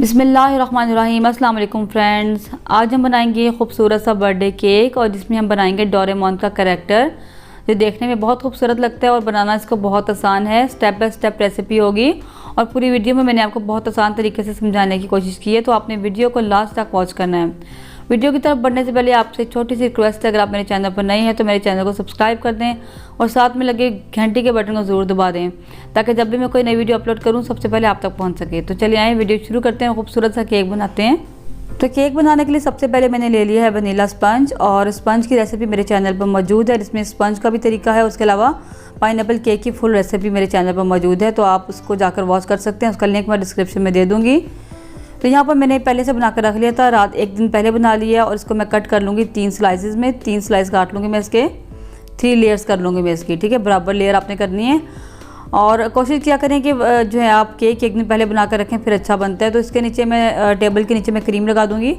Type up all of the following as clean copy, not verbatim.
बिस्मिल्लाहिर्रहमानिर्रहीम। अस्सलाम वालेकुम फ्रेंड्स, आज हम बनाएंगे खूबसूरत सा बर्थडे केक और जिसमें हम बनाएंगे डोरेमोन का कैरेक्टर जो देखने में बहुत खूबसूरत लगता है और बनाना इसको बहुत आसान है। स्टेप बाय स्टेप रेसिपी होगी और पूरी वीडियो में मैंने आपको बहुत आसान तरीके से समझाने की कोशिश की है, तो आपने वीडियो को लास्ट तक वॉच करना है। वीडियो की तरफ बढ़ने से पहले आपसे छोटी सी रिक्वेस्ट है, अगर आप मेरे चैनल पर नए हैं तो मेरे चैनल को सब्सक्राइब कर दें और साथ में लगे घंटी के बटन को ज़रूर दबा दें ताकि जब भी मैं कोई नई वीडियो अपलोड करूं सबसे पहले आप तक पहुंच सके। तो चलिए आए वीडियो शुरू करते हैं, खूबसूरत सा केक बनाते हैं। तो केक बनाने के लिए सबसे पहले मैंने ले लिया है वनीला स्पंज और स्पंज की रेसिपी मेरे चैनल पर मौजूद है, जिसमें स्पंज का भी तरीका है। उसके अलावा पाइनएप्पल केक की फुल रेसिपी मेरे चैनल पर मौजूद है, तो आप उसको जाकर वॉच कर सकते हैं। उसका लिंक मैं डिस्क्रिप्शन में दे दूँगी। तो यहाँ पर मैंने पहले से बनाकर रख लिया था, रात एक दिन पहले बना लिया और इसको मैं कट कर लूँगी 3 स्लाइसेस में। 3 स्लाइस काट लूँगी मैं इसके, 3 लेयर्स कर लूँगी मैं इसकी, ठीक है। बराबर लेयर आपने करनी है और कोशिश किया करें कि जो है आप केक एक दिन पहले बना कर रखें, फिर अच्छा बनता है। तो इसके नीचे मैं टेबल के नीचे मैं क्रीम लगा दूँगी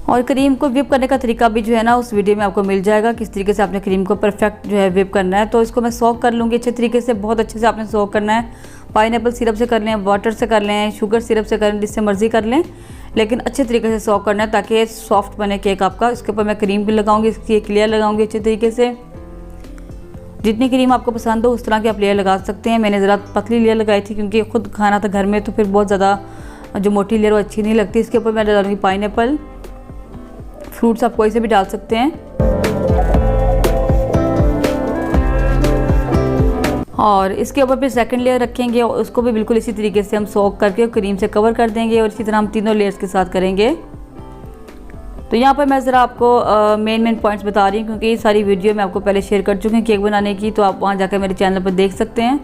और क्रीम को व्हिप करने का तरीका भी जो है ना उस वीडियो में आपको मिल जाएगा, किस तरीके से आपने क्रीम को परफेक्ट जो है व्हिप करना है। तो इसको मैं सोक कर लूँगी अच्छे तरीके से, बहुत अच्छे से आपने सोक करना है। पाइनएप्पल सिरप से कर लें, वाटर से कर लें, शुगर सिरप से कर लें, जिससे मर्जी कर लें, लेकिन अच्छे तरीके से सोक करना है ताकि सॉफ्ट बने केक आपका। इसके ऊपर मैं क्रीम भी लगाऊंगी, इसकी एक लेयर लगाऊंगी अच्छे तरीके से। जितनी क्रीम आपको पसंद हो उस तरह की आप लेयर लगा सकते हैं। मैंने ज़रा पतली लेयर लगाई थी क्योंकि खुद खाना था घर में, तो फिर बहुत ज़्यादा जो मोटी लेयर वो अच्छी नहीं लगती। इसके ऊपर मैं डालूंगी पाइनएप्पल, फ्रूट्स आप कोई से भी डाल सकते हैं। और इसके ऊपर फिर सेकंड लेयर रखेंगे और उसको भी बिल्कुल इसी तरीके से हम सोक करके क्रीम से कवर कर देंगे और इसी तरह हम तीनों लेयर्स के साथ करेंगे। तो यहाँ पर मैं ज़रा आपको मेन पॉइंट्स बता रही हूँ क्योंकि ये सारी वीडियो मैं आपको पहले शेयर कर चुकी हूँ केक बनाने की, तो आप वहाँ जाकर मेरे चैनल पर देख सकते हैं।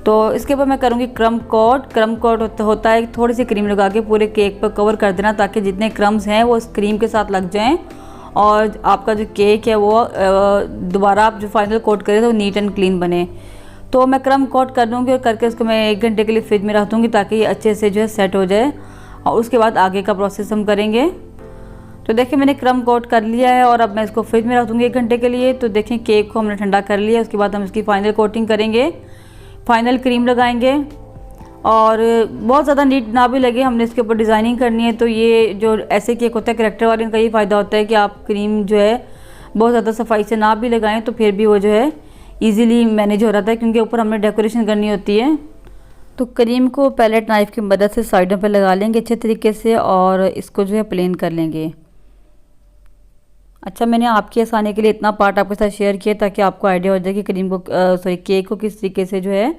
तो इसके ऊपर मैं करूँगी क्रम कोट। क्रम कोट होता है थोड़ी सी क्रीम लगा के पूरे केक पर कवर कर देना ताकि जितने क्रम्स हैं वो उस क्रीम के साथ लग जाएँ और आपका जो केक है वो दोबारा आप जो फाइनल कोट करें तो नीट एंड क्लीन बने। तो मैं क्रम कोट कर दूँगी और करके उसको मैं 1 घंटे के लिए फ्रिज में रख दूँगी ताकि ये अच्छे से जो है सेट हो जाए और उसके बाद आगे का प्रोसेस हम करेंगे। तो देखिए मैंने क्रम कोट कर लिया है और अब मैं इसको फ्रिज में रख दूँगी 1 घंटे के लिए। तो देखें केक को हमने ठंडा कर लिया, उसके बाद हम इसकी फाइनल कोटिंग करेंगे, फाइनल क्रीम लगाएंगे और बहुत ज़्यादा नीट ना भी लगे, हमने इसके ऊपर डिज़ाइनिंग करनी है। तो ये जो ऐसे केक होता है कैरेक्टर वाले, इनका ये फ़ायदा होता है कि आप क्रीम जो है बहुत ज़्यादा सफाई से ना भी लगाएं तो फिर भी वो जो है इजीली मैनेज हो रहा था क्योंकि ऊपर हमने डेकोरेशन करनी होती है। तो क्रीम को पैलेट नाइफ़ की मदद से साइडों पर लगा लेंगे अच्छे तरीके से और इसको जो है प्लेन कर लेंगे। अच्छा, मैंने आपकी आसानी के लिए इतना पार्ट आपके साथ शेयर किया ताकि आपको आइडिया हो जाए कि क्रीम को केक को किस तरीके से जो है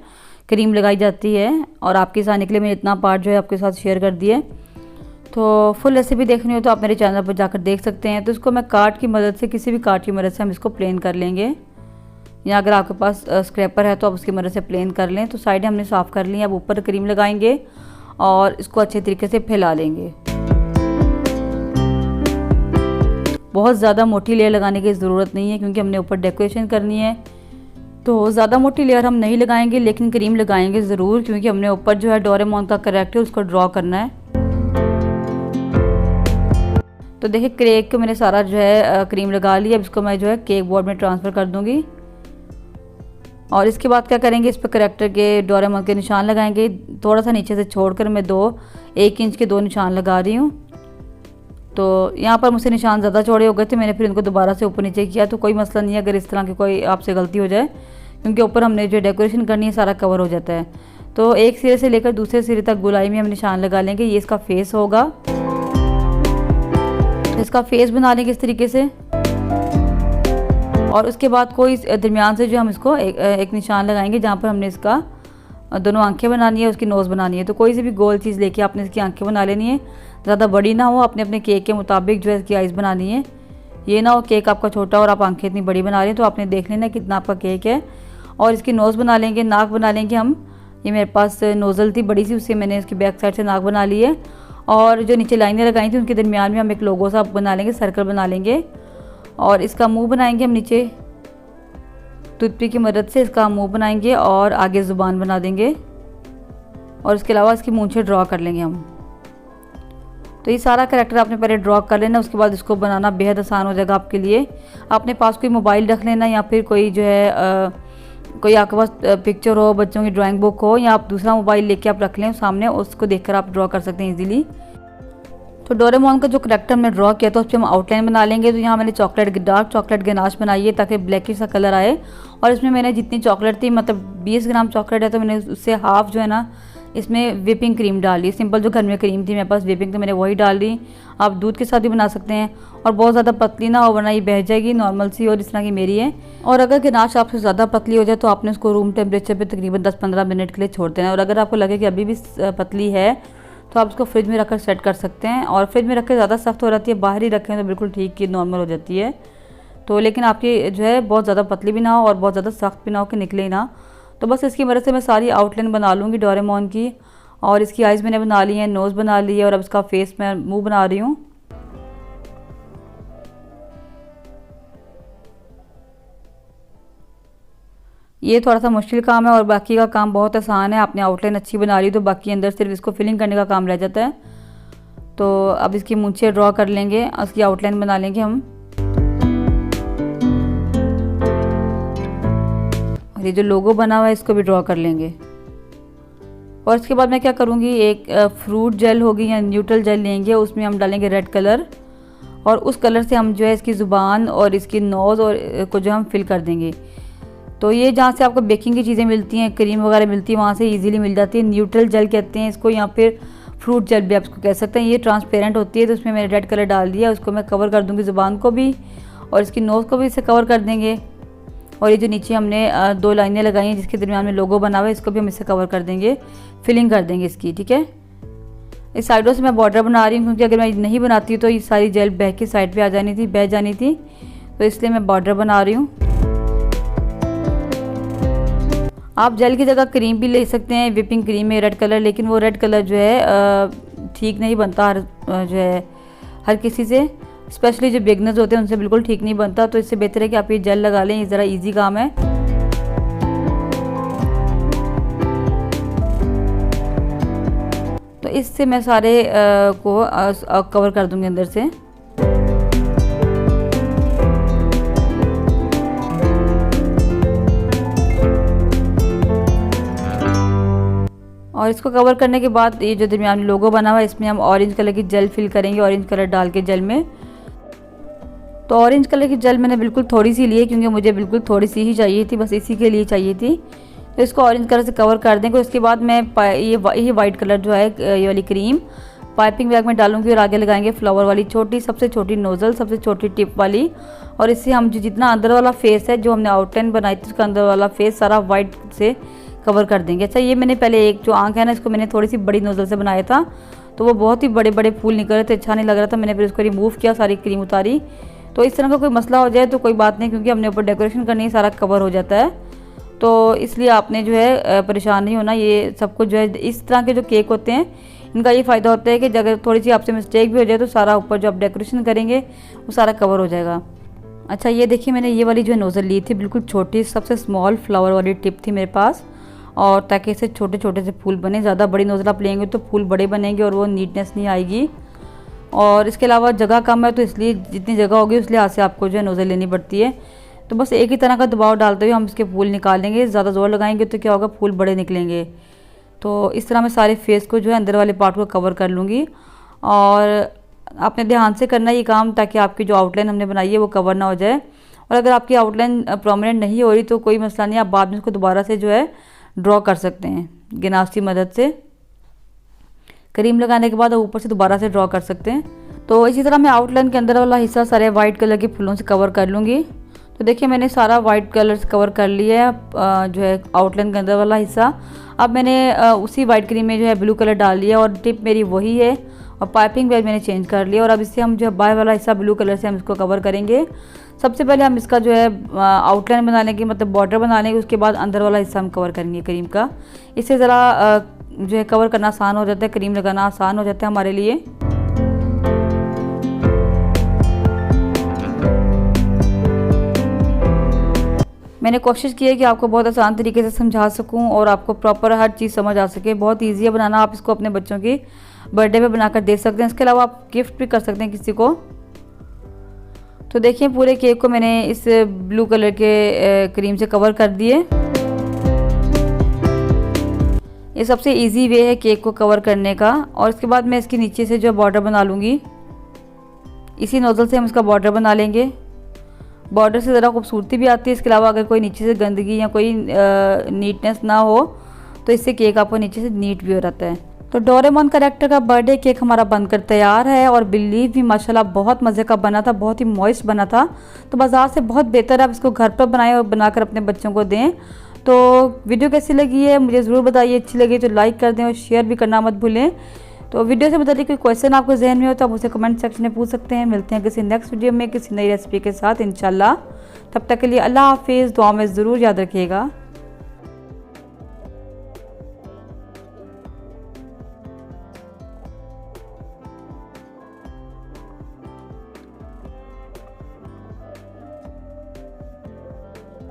क्रीम लगाई जाती है, और आपकी आसानी के लिए मैंने इतना पार्ट जो है आपके साथ शेयर कर दिए। तो फुल रेसिपी देखनी हो तो आप मेरे चैनल पर जाकर देख सकते हैं। तो इसको मैं कार्ड की मदद से, किसी भी कार्ड की मदद से हम इसको प्लेन कर लेंगे, या अगर आपके पास स्क्रैपर है तो आप उसकी मदद से प्लेन कर लें। तो साइडें हमने साफ़ कर ली हैं, अब ऊपर क्रीम लगाएंगे और इसको अच्छे तरीके से फैला लेंगे। बहुत ज़्यादा मोटी लेयर लगाने की ज़रूरत नहीं है क्योंकि हमने ऊपर डेकोरेशन करनी है, तो ज़्यादा मोटी लेयर हम नहीं लगाएंगे, लेकिन क्रीम लगाएंगे ज़रूर क्योंकि हमने ऊपर जो है डोरेमोन का कैरेक्टर उसको ड्रॉ करना है। तो देखिए केक को मैंने सारा जो है क्रीम लगा लिया। अब इसको मैं जो है केक बोर्ड में ट्रांसफ़र कर दूंगी और इसके बाद क्या करेंगे, इस पर कैरेक्टर के डोरेमोन के निशान लगाएंगे। थोड़ा सा नीचे से छोड़कर मैं 1 इंच के 2 निशान लगा रही हूँ। तो यहाँ पर मुझसे निशान ज़्यादा चौड़े हो गए थे, मैंने फिर इनको दोबारा से ऊपर नीचे किया। तो कोई मसला नहीं है अगर इस तरह की कोई आपसे गलती हो जाए, क्योंकि ऊपर हमने जो डेकोरेशन करनी है सारा कवर हो जाता है। तो एक सिरे से लेकर दूसरे सिरे तक गोलाई में हम निशान लगा लेंगे। ये इसका फेस होगा, इसका फेस बना लेंगे इस तरीके से और उसके बाद कोई दरमियान से जो हम इसको एक निशान लगाएंगे जहाँ पर हमने इसका दोनों आंखें बनानी है, उसकी नोज़ बनानी है। तो कोई सी भी गोल चीज़ लेके आपने इसकी आंखें बना लेनी है, ज़्यादा बड़ी ना हो, अपने अपने केक के मुताबिक जो है इसकी आइज़ बनानी है। ये ना हो केक आपका छोटा और आप आंखें इतनी बड़ी बना रहे हैं, तो आपने देख लेना कितना आपका केक है। और इसकी नोज़ बना लेंगे, नाक बना लेंगे हम। ये मेरे पास नोज़ल थी बड़ी सी, उससे मैंने इसकी बैक साइड से नाक बना ली है और जो नीचे लाइनें लगाई थी उनके दरमियान में हम एक लोगो सा बना लेंगे, सर्कल बना लेंगे और इसका मुँह बनाएंगे हम नीचे टूथपिक की मदद से, इसका मुँह बनाएंगे और आगे ज़ुबान बना देंगे और इसके अलावा इसकी मूंछें ड्रॉ कर लेंगे हम। तो ये सारा कैरेक्टर आपने पहले ड्रॉ कर लेना, उसके बाद इसको बनाना बेहद आसान हो जाएगा आपके लिए। अपने पास कोई मोबाइल रख लेना या फिर कोई जो है कोई आपके पास पिक्चर हो, बच्चों की ड्राइंग बुक हो, या आप दूसरा मोबाइल लेके आप रख लें सामने, उसको देखकर आप ड्रॉ कर सकते हैं इजीली। तो डोरेमोन का जो करैक्टर हमने ड्रॉ किया था उस पर हम आउटलाइन बना लेंगे। तो यहाँ मैंने डार्क चॉकलेट गनाश बनाई है ताकि ब्लैकिश सा कलर आए। और इसमें मैंने जितनी चॉकलेट थी, मतलब 20 ग्राम चॉकलेट है, तो मैंने उससे हाफ जो है ना इसमें व्हिपिंग क्रीम डाल दी। सिंपल जो घर में क्रीम थी मेरे पास व्हिपिंग, तो मैंने वही डाल दी। आप दूध के साथ भी बना सकते हैं। और बहुत ज़्यादा पतली ना हो वरना ये बह जाएगी, नॉर्मल सी और इस तरह की मेरी है। और अगर गनाश आपसे ज़्यादा पतली हो जाए तो आपने उसको रूम टेम्परेचर पे तकरीबन 10-15 मिनट के लिए छोड़ देना है। और अगर आपको लगे कि अभी भी पतली है तो आप उसको फ्रिज में रखकर सेट कर सकते हैं। और फ्रिज में रख के ज़्यादा सख्त हो जाती है, बाहर ही रखें तो बिल्कुल ठीक की नॉर्मल हो जाती है। तो लेकिन आपकी जो है बहुत ज़्यादा पतली भी ना हो और बहुत ज़्यादा सख्त भी ना हो कि निकले ही ना। तो बस इसकी मदद से मैं सारी आउटलाइन बना लूँगी डोरेमोन की। और इसकी आइज़ मैंने बना ली है, नोज़ बना ली है, और अब इसका फेस मैं मुँह बना रही हूँ। ये थोड़ा सा मुश्किल काम है और बाकी का काम बहुत आसान है। आपने आउटलाइन अच्छी बना ली तो बाकी अंदर सिर्फ इसको फिलिंग करने का काम रह जाता है। तो अब इसकी मूंछें ड्रॉ कर लेंगे, उसकी आउटलाइन बना लेंगे हम। और ये जो लोगो बना हुआ है इसको भी ड्रॉ कर लेंगे। और इसके बाद मैं क्या करूँगी, एक फ्रूट जेल होगी या न्यूट्रल जेल लेंगे, उसमें हम डालेंगे रेड कलर। और उस कलर से हम जो है इसकी ज़ुबान और इसकी नोज़ और को जो हम फिल कर देंगे। तो ये जहाँ से आपको बेकिंग की चीज़ें मिलती हैं, क्रीम वगैरह मिलती है, वहाँ से इजीली मिल जाती है। न्यूट्रल जेल कहते हैं इसको, या फिर फ्रूट जेल भी आप इसको कह सकते हैं। ये ट्रांसपेरेंट होती है, तो उसमें मैंने रेड कलर डाल दिया। उसको मैं कवर कर दूँगी, ज़ुबान को भी और इसकी नोज़ को भी इससे कवर कर देंगे। और ये जो नीचे हमने 2 लाइनें लगाई हैं जिसके दरमियान में लोगो बना हुआ है, इसको भी हम इससे कवर कर देंगे, फिलिंग कर देंगे इसकी। ठीक है, इस साइडों से मैं बॉर्डर बना रही हूँ क्योंकि अगर मैं नहीं बनाती तो ये सारी जेल बैक की साइड पे आ जानी थी, बह जानी थी, तो इसलिए मैं बॉर्डर बना रही हूँ। आप जेल की जगह क्रीम भी ले सकते हैं, व्हिपिंग क्रीम है रेड कलर, लेकिन वो रेड कलर जो है ठीक नहीं बनता हर किसी से, स्पेशली जो बिगनर्स होते हैं उनसे बिल्कुल ठीक नहीं बनता। तो इससे बेहतर है कि आप ये जेल लगा लें, ये ज़रा इजी काम है। तो इससे मैं सारे को कवर कर दूंगी अंदर से। और इसको कवर करने के बाद ये जो दरमियान में लोगो बना हुआ है इसमें हम ऑरेंज कलर की जेल फिल करेंगे, ऑरेंज कलर डाल के जेल में। तो ऑरेंज कलर की जेल मैंने बिल्कुल थोड़ी सी ली है क्योंकि मुझे बिल्कुल थोड़ी सी ही चाहिए थी, बस इसी के लिए चाहिए थी। तो इसको ऑरेंज कलर से कवर कर देंगे। उसके बाद मैं ये वाइट कलर जो है ये वाली क्रीम पाइपिंग बैग में डालूंगी और आगे लगाएंगे फ्लावर वाली सबसे छोटी नोज़ल, सबसे छोटी टिप वाली। और इससे हम जितना अंदर वाला फेस है, जो हमने आउटलाइन बनाई थी उसका अंदर वाला फेस सारा वाइट से कवर कर देंगे। अच्छा, ये मैंने पहले एक जो आंख है ना इसको मैंने थोड़ी सी बड़ी नोज़ल से बनाया था, तो वो बहुत ही बड़े बड़े फूल निकल रहे थे, अच्छा नहीं लग रहा था। मैंने फिर उसको रिमूव किया, सारी क्रीम उतारी। तो इस तरह का कोई मसला हो जाए तो कोई बात नहीं, क्योंकि हमने ऊपर डेकोरेशन करनी है, सारा कवर हो जाता है। तो इसलिए आपने जो है परेशान नहीं होना। ये सब कुछ जो है इस तरह के जो केक होते हैं इनका ये फ़ायदा होता है कि अगर थोड़ी सी आपसे मिस्टेक भी हो जाए तो सारा ऊपर जो आप डेकोरेशन करेंगे वो सारा कवर हो जाएगा। अच्छा, ये देखिए मैंने ये वाली जो नोज़ल ली थी, बिल्कुल छोटी सबसे स्मॉल फ्लावर वाली टिप थी मेरे पास, और ताकि इसे छोटे छोटे से फूल बने। ज़्यादा बड़ी नोज़ल आप लेंगे तो फूल बड़े बनेंगे और वो नीटनेस नहीं आएगी। और इसके अलावा जगह कम है तो इसलिए जितनी जगह होगी उस लिहाज से आपको जो है नोज़ल लेनी पड़ती है। तो बस एक ही तरह का दबाव डालते हुए हम इसके फूल निकालेंगे। ज़्यादा ज़ोर लगाएंगे तो क्या होगा, फूल बड़े निकलेंगे। तो इस तरह मैं सारे फेस को जो है अंदर वाले पार्ट को कवर कर लूँगी। और आपने ध्यान से करना ये काम ताकि आपकी जो आउटलाइन हमने बनाई है वो कवर ना हो जाए। और अगर आपकी आउटलाइन प्रोमिनेंट नहीं हो रही तो कोई मसला नहीं, आप बाद में इसको दोबारा से जो है ड्रॉ कर सकते हैं गिनास की मदद से। क्रीम लगाने के बाद ऊपर से दोबारा से ड्रॉ कर सकते हैं। तो इसी तरह मैं आउटलाइन के अंदर वाला हिस्सा सारे वाइट कलर के फूलों से कवर कर लूँगी। तो देखिए मैंने सारा वाइट कलर से कवर कर लिया है जो है आउटलाइन के अंदर वाला हिस्सा। अब मैंने उसी वाइट क्रीम में जो है ब्लू कलर डाल लिया और टिप मेरी वही है और पाइपिंग बैग मैंने चेंज कर लिया। और अब इससे हम जो है बाय वाला हिस्सा ब्लू कलर से हम इसको कवर करेंगे। सबसे पहले हम इसका जो है आउटलाइन बनाने की मतलब बॉर्डर बनाने की, उसके बाद अंदर वाला हिस्सा हम कवर करेंगे क्रीम का। इससे ज़रा जो है कवर करना आसान हो जाता है, क्रीम लगाना आसान हो जाता है हमारे लिए। मैंने कोशिश की है कि आपको बहुत आसान तरीके से समझा सकूं और आपको प्रॉपर हर चीज़ समझ आ सके। बहुत ईजी है बनाना, आप इसको अपने बच्चों की बर्थडे पे बनाकर दे सकते हैं। इसके अलावा आप गिफ्ट भी कर सकते हैं किसी को। तो देखिए पूरे केक को मैंने इस ब्लू कलर के क्रीम से कवर कर दिए। ये सबसे इजी वे है केक को कवर करने का। और इसके बाद मैं इसके नीचे से जो बॉर्डर बना लूँगी, इसी नोज़ल से हम इसका बॉर्डर बना लेंगे। बॉर्डर से ज़रा खूबसूरती भी आती है। इसके अलावा अगर कोई नीचे से गंदगी या कोई नीटनेस ना हो तो इससे केक आपको नीचे से नीट भी हो जाता है। तो डोरेमोन कैरेक्टर का बर्थडे केक हमारा बनकर तैयार है और बिलीव भी माशाल्लाह बहुत मज़े का बना था, बहुत ही मॉइस्ट बना था। तो बाज़ार से बहुत बेहतर है, आप इसको घर पर बनाएं और बनाकर अपने बच्चों को दें। तो वीडियो कैसी लगी है मुझे ज़रूर बताइए, अच्छी लगी तो लाइक कर दें और शेयर भी करना मत भूलें। तो वीडियो से मुताबिक कोई क्वेश्चन आपको जहन में हो तो आप मुझे कमेंट सेक्शन में पूछ सकते हैं। मिलते हैं किसी नेक्स्ट वीडियो में किसी नई रेसिपी के साथ इंशाल्लाह। तब तक के लिए अल्लाह हाफिज़, दुआ में ज़रूर याद रखिएगा।